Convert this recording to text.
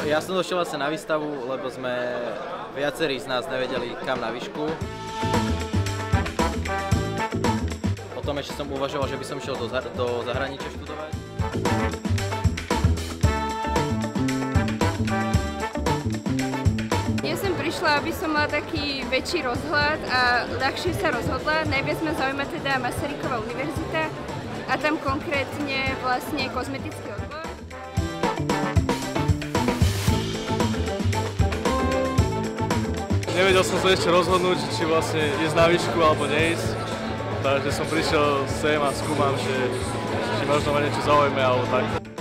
ja som došiel vlastne na výstavu, lebo sme viacerí z nás nevedeli kam na výšku. Potom ešte som uvažoval, že by som šiel do zahraničia študovať. Ja som prišla, aby som mala taký väčší rozhľad a ľahšie sa rozhodla. Najviac ma zaujíma teda Masarykova univerzita a tam konkrétne vlastne kozmetický odbor. Nevedel som sa ešte rozhodnúť, či vlastne ísť na výšku alebo neísť. Takže som prišiel sem a skúmam, že či možno ma niečo zaujíma alebo tak.